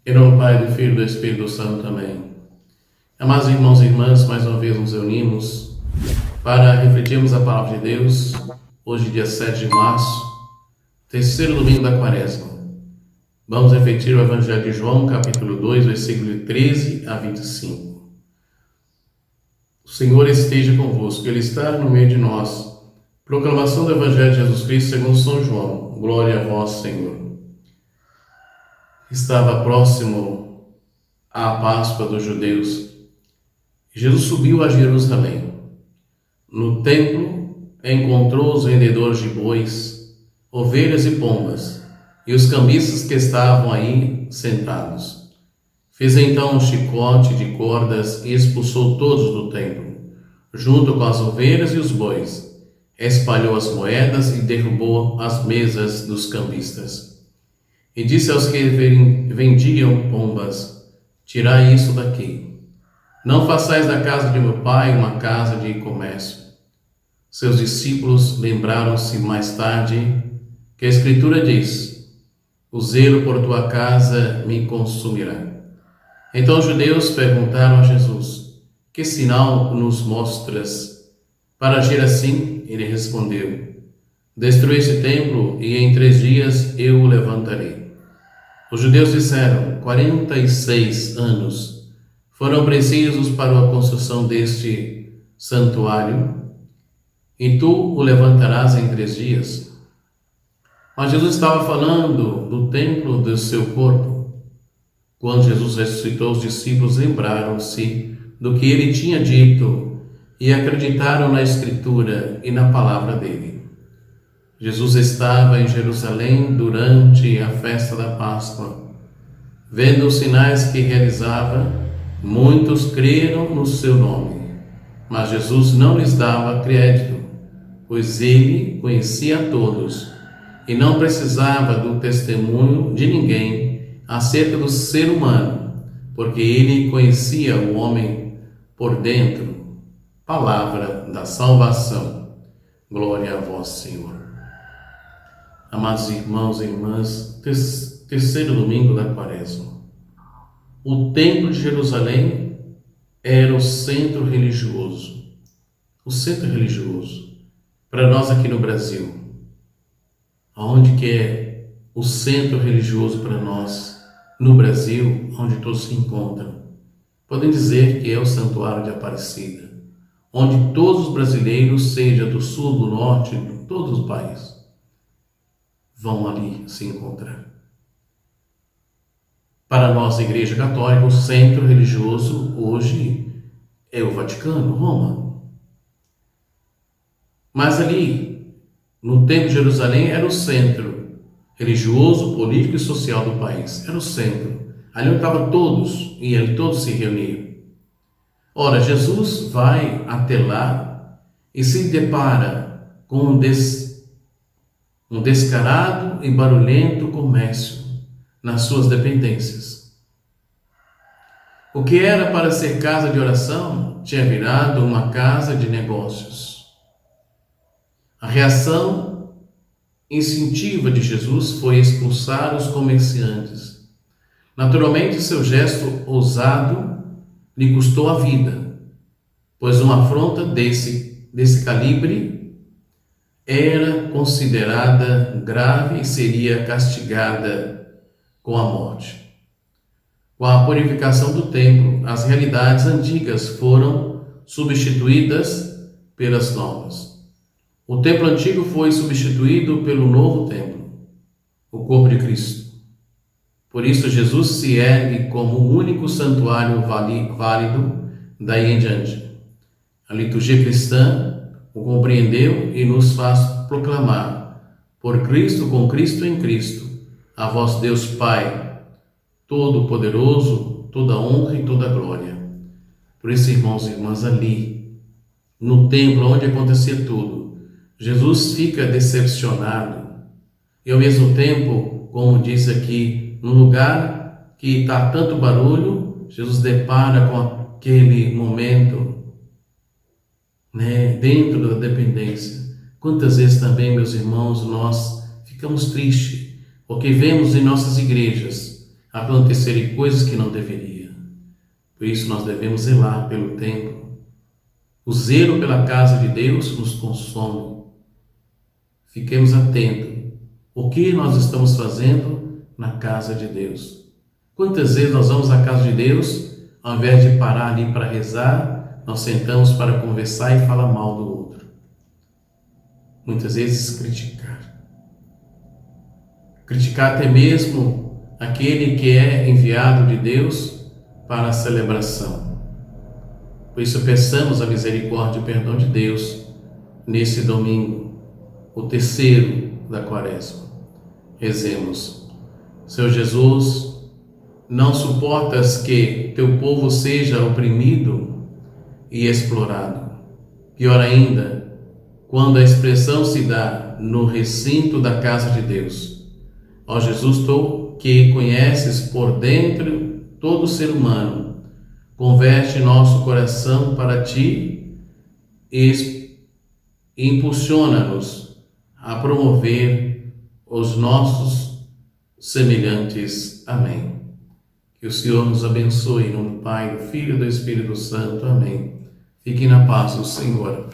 Em nome do Pai, do Filho e do Espírito Santo. Amém. Amados irmãos e irmãs, mais uma vez nos reunimos para refletirmos a Palavra de Deus. Hoje, dia 7 de março, terceiro domingo da Quaresma. Vamos refletir o Evangelho de João, capítulo 2, versículo 13 a 25. O Senhor esteja convosco, Ele está no meio de nós. Proclamação do Evangelho de Jesus Cristo segundo São João. Glória a vós, Senhor. Estava próximo à Páscoa dos judeus. Jesus subiu a Jerusalém. No templo, encontrou os vendedores de bois, ovelhas e pombas, e os cambistas que estavam aí sentados. Fez então um chicote de cordas e expulsou todos do templo, junto com as ovelhas e os bois. Espalhou as moedas e derrubou as mesas dos cambistas. E disse aos que vendiam pombas: tirai isso daqui. Não façais da casa de meu pai uma casa de comércio. Seus discípulos lembraram-se mais tarde que a Escritura diz: o zelo por tua casa me consumirá. Então os judeus perguntaram a Jesus: que sinal nos mostras para agir assim? Ele respondeu: destrui este templo e em 3 dias eu o levantarei. Os judeus disseram: 46 anos foram precisos para a construção deste santuário, e tu o levantarás em 3 dias? Mas Jesus estava falando do templo do seu corpo. Quando Jesus ressuscitou, os discípulos lembraram-se do que ele tinha dito e acreditaram na Escritura e na palavra dele. Jesus estava em Jerusalém durante a festa da Páscoa. Vendo os sinais que realizava, muitos creram no seu nome. Mas Jesus não lhes dava crédito, pois ele conhecia a todos e não precisava do testemunho de ninguém acerca do ser humano, porque ele conhecia o homem por dentro. Palavra da salvação. Glória a vós, Senhor. Amados irmãos e irmãs, terceiro domingo da Quaresma. O Templo de Jerusalém era o centro religioso. O centro religioso. Para nós aqui no Brasil, aonde que é o centro religioso para nós no Brasil, onde todos se encontram? Podem dizer que é o Santuário de Aparecida, onde todos os brasileiros, seja do sul, do norte, de todos os países, vão ali se encontrar. Para nós, a Igreja Católica, o centro religioso hoje é o Vaticano, Roma. Mas ali, no Templo de Jerusalém, era o centro religioso, político e social do país. Era o centro. Ali onde estavam todos, e ali todos se reuniam. Ora, Jesus vai até lá e se depara com um descarado e barulhento comércio nas suas dependências. O que era para ser casa de oração tinha virado uma casa de negócios. A reação instintiva de Jesus foi expulsar os comerciantes. Naturalmente, seu gesto ousado lhe custou a vida, pois uma afronta desse calibre era considerada grave e seria castigada com a morte. Com a purificação do templo, as realidades antigas foram substituídas pelas novas. O templo antigo foi substituído pelo novo templo, o corpo de Cristo. Por isso, Jesus se ergue como o único santuário válido daí em diante. A liturgia cristã o compreendeu e nos faz proclamar: por Cristo, com Cristo, em Cristo, a vós Deus Pai, Todo-Poderoso, toda honra e toda glória. Por isso, irmãos e irmãs, ali, no templo onde acontecia tudo, Jesus fica decepcionado e, ao mesmo tempo, como diz aqui, num lugar que está tanto barulho, Jesus depara com aquele momento, dentro da dependência. Quantas vezes também, meus irmãos, nós ficamos tristes porque vemos em nossas igrejas acontecerem coisas que não deveria. Por isso nós devemos zelar pelo templo. O zelo pela casa de Deus nos consome. Fiquemos atentos. O que nós estamos fazendo na casa de Deus? Quantas vezes nós vamos à casa de Deus, ao invés de parar ali para rezar, nós sentamos para conversar e falar mal do outro. Muitas vezes criticar. Criticar até mesmo aquele que é enviado de Deus para a celebração. Por isso peçamos a misericórdia e o perdão de Deus nesse domingo, o terceiro da Quaresma. Rezemos. Senhor Jesus, não suportas que teu povo seja oprimido e explorado. Pior ainda, quando a expressão se dá no recinto da casa de Deus. Ó Jesus, tu que conheces por dentro todo ser humano, converte nosso coração para ti e impulsiona-nos a promover os nossos semelhantes. Amém. Que o Senhor nos abençoe, em nome do Pai, do Filho e do Espírito Santo. Amém. Fiquem na paz do Senhor.